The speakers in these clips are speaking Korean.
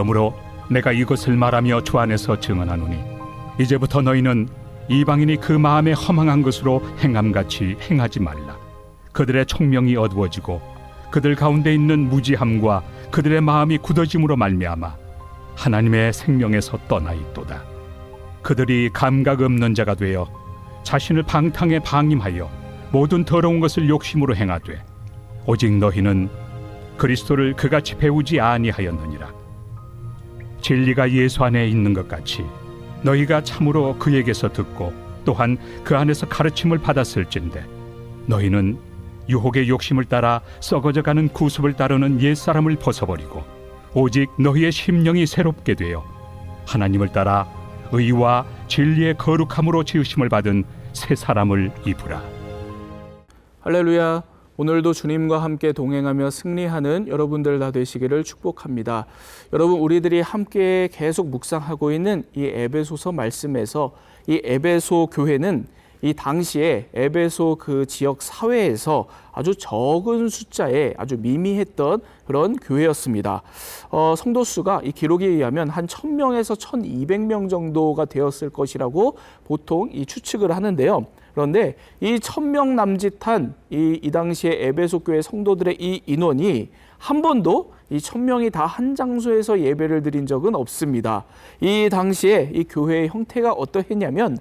그러므로 내가 이것을 말하며 주 안에서 증언하노니 이제부터 너희는 이방인이 그 마음에 허망한 것으로 행함같이 행하지 말라. 그들의 총명이 어두워지고 그들 가운데 있는 무지함과 그들의 마음이 굳어짐으로 말미암아 하나님의 생명에서 떠나 있도다. 그들이 감각 없는 자가 되어 자신을 방탕에 방임하여 모든 더러운 것을 욕심으로 행하되 오직 너희는 그리스도를 그같이 배우지 아니하였느니라. 진리가 예수 안에 있는 것 같이 너희가 참으로 그에게서 듣고 또한 그 안에서 가르침을 받았을진데 너희는 유혹의 욕심을 따라 썩어져가는 구습을 따르는 옛사람을 벗어버리고 오직 너희의 심령이 새롭게 되어 하나님을 따라 의와 진리의 거룩함으로 지으심을 받은 새 사람을 입으라. 할렐루야. 오늘도 주님과 함께 동행하며 승리하는 여러분들 다 되시기를 축복합니다. 여러분, 우리들이 함께 계속 묵상하고 있는 이 에베소서 말씀에서 이 에베소 교회는 이 당시에 에베소 그 지역 사회에서 아주 적은 숫자의 아주 미미했던 그런 교회였습니다. 성도 수가 이 기록에 의하면 한 1000명에서 1200명 정도가 되었을 것이라고 보통 이 추측을 하는데요. 그런데 이 1000명 남짓한 이 당시에 에베소 교회 성도들의 이 인원이 한 번도 이 1000명이 다 한 장소에서 예배를 드린 적은 없습니다. 이 당시에 이 교회의 형태가 어떠했냐면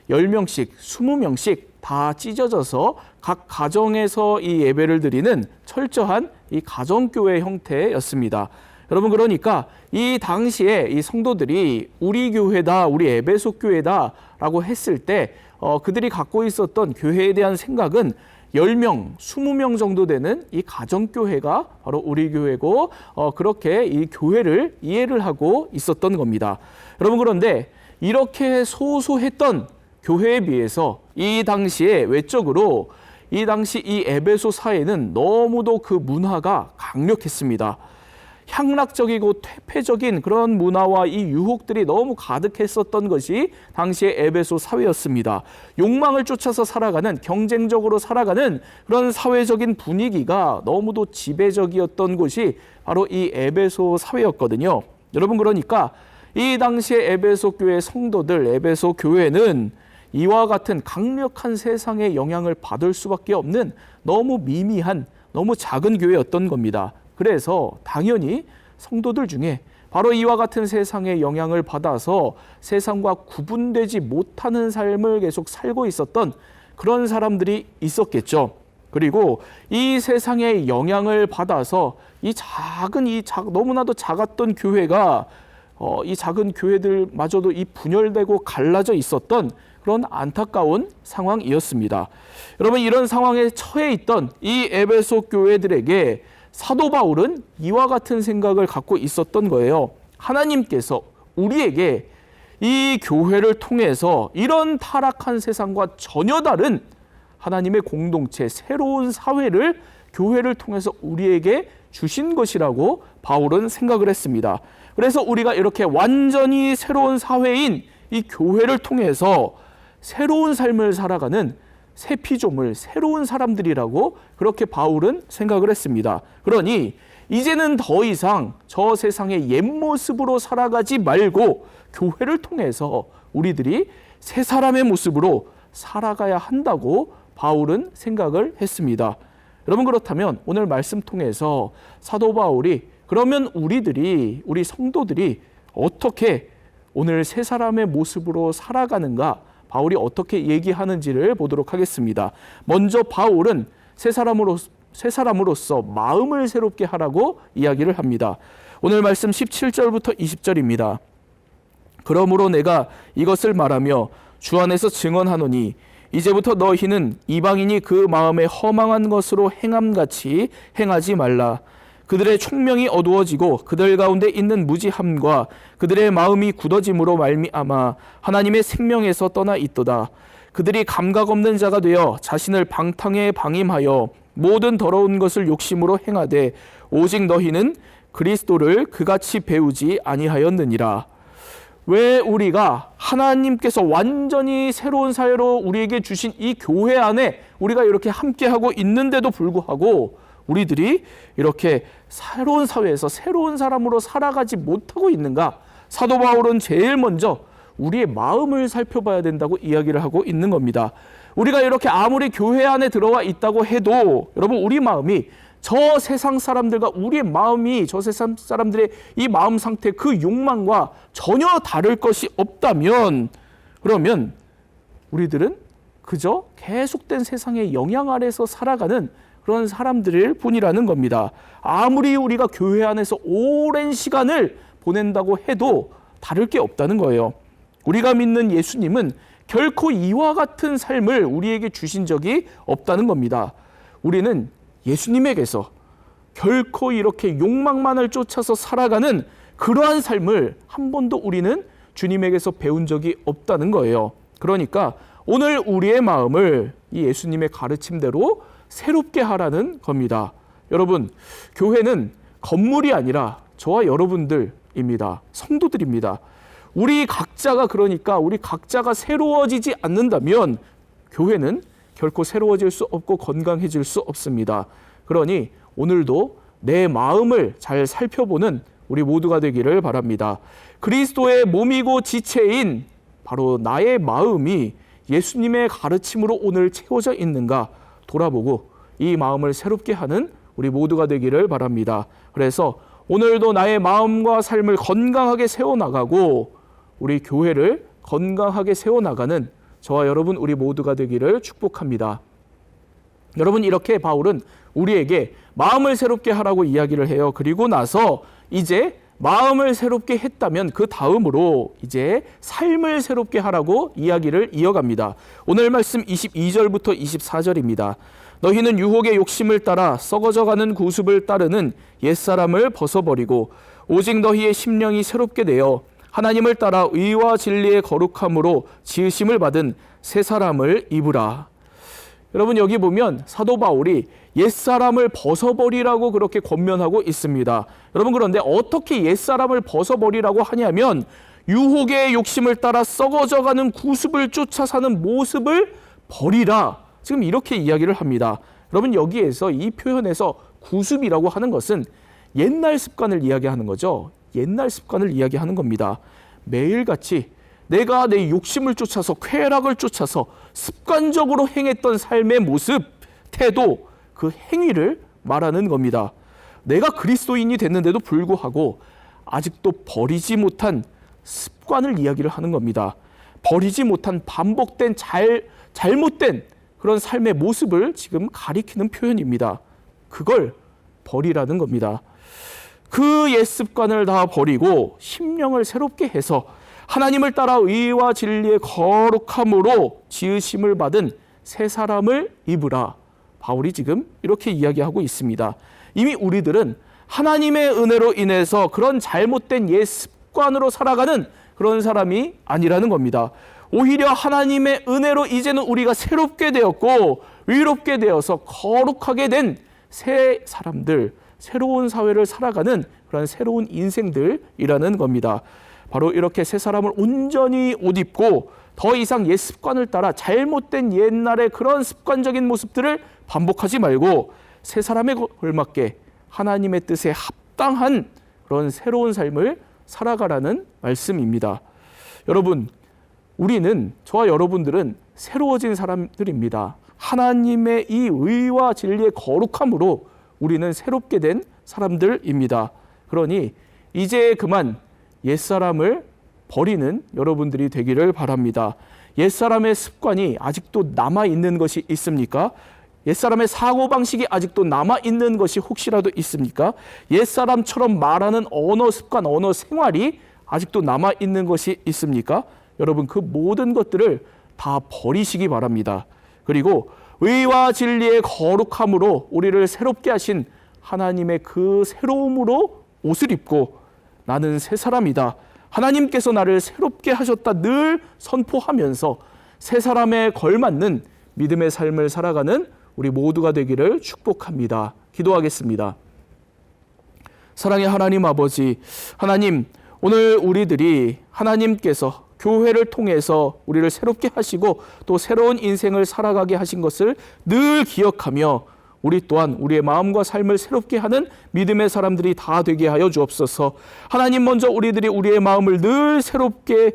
10명씩, 20명씩 다 찢어져서 각 가정에서 이 예배를 드리는 철저한 이 가정교회 형태였습니다. 여러분, 그러니까 이 당시에 이 성도들이 우리 교회다, 우리 에베소 교회다 라고 했을 때 그들이 갖고 있었던 교회에 대한 생각은 10명, 20명 정도 되는 이 가정교회가 바로 우리 교회고 그렇게 이 교회를 이해를 하고 있었던 겁니다. 여러분, 그런데 이렇게 소소했던 교회에 비해서 이 당시에 외적으로 이 당시 이 에베소 사회는 너무도 그 문화가 강력했습니다. 향락적이고 퇴폐적인 그런 문화와 이 유혹들이 너무 가득했었던 것이 당시의 에베소 사회였습니다. 욕망을 쫓아서 살아가는, 경쟁적으로 살아가는 그런 사회적인 분위기가 너무도 지배적이었던 곳이 바로 이 에베소 사회였거든요. 여러분, 그러니까 이 당시의 에베소 교회 성도들, 에베소 교회는 이와 같은 강력한 세상의 영향을 받을 수밖에 없는 너무 미미한, 너무 작은 교회였던 겁니다. 그래서 당연히 성도들 중에 바로 이와 같은 세상의 영향을 받아서 세상과 구분되지 못하는 삶을 계속 살고 있었던 그런 사람들이 있었겠죠. 그리고 이 세상의 영향을 받아서 너무나도 작았던 교회가 이 작은 교회들마저도 이 분열되고 갈라져 있었던 그런 안타까운 상황이었습니다. 여러분, 이런 상황에 처해 있던 이 에베소 교회들에게 사도 바울은 이와 같은 생각을 갖고 있었던 거예요. 하나님께서 우리에게 이 교회를 통해서 이런 타락한 세상과 전혀 다른 하나님의 공동체, 새로운 사회를 교회를 통해서 우리에게 주신 것이라고 바울은 생각을 했습니다. 그래서 우리가 이렇게 완전히 새로운 사회인 이 교회를 통해서 새로운 삶을 살아가는 새 피조물, 새로운 사람들이라고 그렇게 바울은 생각을 했습니다. 그러니 이제는 더 이상 저 세상의 옛 모습으로 살아가지 말고 교회를 통해서 우리들이 새 사람의 모습으로 살아가야 한다고 바울은 생각을 했습니다. 여러분, 그렇다면 오늘 말씀 통해서 사도 바울이 그러면 우리 성도들이 어떻게 오늘 새 사람의 모습으로 살아가는가, 바울이 어떻게 얘기하는지를 보도록 하겠습니다. 먼저 바울은 새 사람으로서 마음을 새롭게 하라고 이야기를 합니다. 오늘 말씀 17절부터 20절입니다. 그러므로 내가 이것을 말하며 주 안에서 증언하노니 이제부터 너희는 이방인이 그 마음에 허망한 것으로 행함같이 행하지 말라. 그들의 총명이 어두워지고 그들 가운데 있는 무지함과 그들의 마음이 굳어짐으로 말미암아 하나님의 생명에서 떠나 있도다. 그들이 감각 없는 자가 되어 자신을 방탕에 방임하여 모든 더러운 것을 욕심으로 행하되 오직 너희는 그리스도를 그같이 배우지 아니하였느니라. 왜 우리가 하나님께서 완전히 새로운 사회로 우리에게 주신 이 교회 안에 우리가 이렇게 함께하고 있는데도 불구하고 우리들이 이렇게 새로운 사회에서 새로운 사람으로 살아가지 못하고 있는가? 사도 바울은 제일 먼저 우리의 마음을 살펴봐야 된다고 이야기를 하고 있는 겁니다. 우리가 이렇게 아무리 교회 안에 들어와 있다고 해도 여러분, 우리 마음이 저 세상 사람들과 우리의 마음이 저 세상 사람들의 이 마음 상태, 그 욕망과 전혀 다를 것이 없다면, 그러면 우리들은 그저 계속된 세상의 영향 아래서 살아가는 그런 사람들일 뿐이라는 겁니다. 아무리 우리가 교회 안에서 오랜 시간을 보낸다고 해도 다를 게 없다는 거예요. 우리가 믿는 예수님은 결코 이와 같은 삶을 우리에게 주신 적이 없다는 겁니다. 우리는 예수님에게서 결코 이렇게 욕망만을 쫓아서 살아가는 그러한 삶을 한 번도 우리는 주님에게서 배운 적이 없다는 거예요. 그러니까 오늘 우리의 마음을 이 예수님의 가르침대로 새롭게 하라는 겁니다. 여러분, 교회는 건물이 아니라 저와 여러분들입니다. 성도들입니다. 우리 각자가, 그러니까 우리 각자가 새로워지지 않는다면 교회는 결코 새로워질 수 없고 건강해질 수 없습니다. 그러니 오늘도 내 마음을 잘 살펴보는 우리 모두가 되기를 바랍니다. 그리스도의 몸이고 지체인 바로 나의 마음이 예수님의 가르침으로 오늘 채워져 있는가 돌아보고 이 마음을 새롭게 하는 우리 모두가 되기를 바랍니다. 그래서 오늘도 나의 마음과 삶을 건강하게 세워나가고 우리 교회를 건강하게 세워나가는 저와 여러분 우리 모두가 되기를 축복합니다. 여러분, 이렇게 바울은 우리에게 마음을 새롭게 하라고 이야기를 해요. 그리고 나서 이제 마음을 새롭게 했다면 그 다음으로 이제 삶을 새롭게 하라고 이야기를 이어갑니다. 오늘 말씀 22절부터 24절입니다. 너희는 유혹의 욕심을 따라 썩어져가는 구습을 따르는 옛사람을 벗어버리고 오직 너희의 심령이 새롭게 되어 하나님을 따라 의와 진리의 거룩함으로 지으심을 받은 새 사람을 입으라. 여러분, 여기 보면 사도 바울이 옛사람을 벗어버리라고 그렇게 권면하고 있습니다. 여러분, 그런데 어떻게 옛사람을 벗어버리라고 하냐면 유혹의 욕심을 따라 썩어져가는 구습을 쫓아 사는 모습을 버리라. 지금 이렇게 이야기를 합니다. 여러분, 여기에서 이 표현에서 구습이라고 하는 것은 옛날 습관을 이야기하는 거죠. 옛날 습관을 이야기하는 겁니다. 매일같이 내가 내 욕심을 쫓아서, 쾌락을 쫓아서 습관적으로 행했던 삶의 모습, 태도, 그 행위를 말하는 겁니다. 내가 그리스도인이 됐는데도 불구하고 아직도 버리지 못한 습관을 이야기를 하는 겁니다. 버리지 못한 반복된 잘못된 그런 삶의 모습을 지금 가리키는 표현입니다. 그걸 버리라는 겁니다. 그 옛 습관을 다 버리고 심령을 새롭게 해서 하나님을 따라 의와 진리의 거룩함으로 지으심을 받은 새 사람을 입으라. 바울이 지금 이렇게 이야기하고 있습니다. 이미 우리들은 하나님의 은혜로 인해서 그런 잘못된 옛 습관으로 살아가는 그런 사람이 아니라는 겁니다. 오히려 하나님의 은혜로 이제는 우리가 새롭게 되었고 의롭게 되어서 거룩하게 된 새 사람들, 새로운 사회를 살아가는 그런 새로운 인생들이라는 겁니다. 바로 이렇게 새 사람을 온전히 옷 입고 더 이상 옛 습관을 따라 잘못된 옛날의 그런 습관적인 모습들을 반복하지 말고 새 사람에 걸맞게 하나님의 뜻에 합당한 그런 새로운 삶을 살아가라는 말씀입니다. 여러분, 우리는, 저와 여러분들은 새로워진 사람들입니다. 하나님의 이 의와 진리의 거룩함으로 우리는 새롭게 된 사람들입니다. 그러니 이제 그만 옛사람을 버리는 여러분들이 되기를 바랍니다. 옛사람의 습관이 아직도 남아있는 것이 있습니까? 옛사람의 사고방식이 아직도 남아있는 것이 혹시라도 있습니까? 옛사람처럼 말하는 언어 습관, 언어 생활이 아직도 남아있는 것이 있습니까? 여러분, 그 모든 것들을 다 버리시기 바랍니다. 그리고 의와 진리의 거룩함으로 우리를 새롭게 하신 하나님의 그 새로움으로 옷을 입고 나는 새 사람이다. 하나님께서 나를 새롭게 하셨다 늘 선포하면서 새 사람에 걸맞는 믿음의 삶을 살아가는 우리 모두가 되기를 축복합니다. 기도하겠습니다. 사랑의 하나님 아버지, 하나님, 오늘 우리들이 하나님께서 교회를 통해서 우리를 새롭게 하시고 또 새로운 인생을 살아가게 하신 것을 늘 기억하며 우리 또한 우리의 마음과 삶을 새롭게 하는 믿음의 사람들이 다 되게 하여 주옵소서. 하나님, 먼저 우리들이 우리의 마음을 늘 새롭게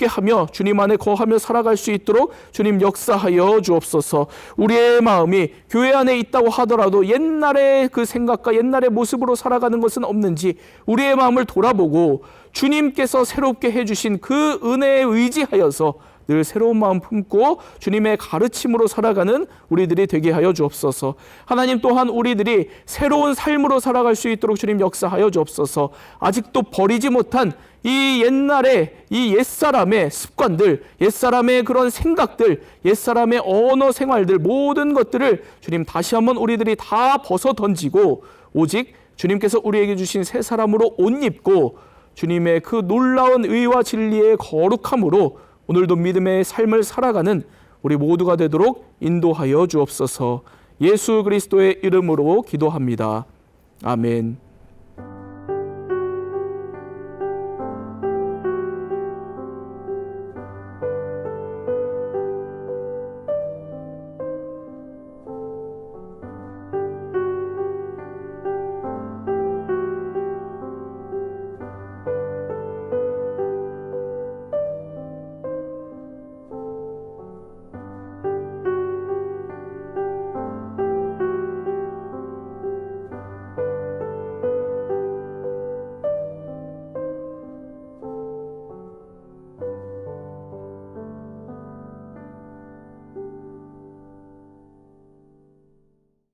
하며 주님 안에 거하며 살아갈 수 있도록 주님 역사하여 주옵소서. 우리의 마음이 교회 안에 있다고 하더라도 옛날의 그 생각과 옛날의 모습으로 살아가는 것은 없는지 우리의 마음을 돌아보고 주님께서 새롭게 해주신 그 은혜에 의지하여서 늘 새로운 마음 품고 주님의 가르침으로 살아가는 우리들이 되게 하여 주옵소서. 하나님, 또한 우리들이 새로운 삶으로 살아갈 수 있도록 주님 역사하여 주옵소서. 아직도 버리지 못한 이 옛날의 이 옛사람의 습관들, 옛사람의 그런 생각들, 옛사람의 언어 생활들, 모든 것들을 주님 다시 한번 우리들이 다 벗어 던지고 오직 주님께서 우리에게 주신 새 사람으로 옷 입고 주님의 그 놀라운 의와 진리의 거룩함으로 오늘도 믿음의 삶을 살아가는 우리 모두가 되도록 인도하여 주옵소서. 예수 그리스도의 이름으로 기도합니다. 아멘.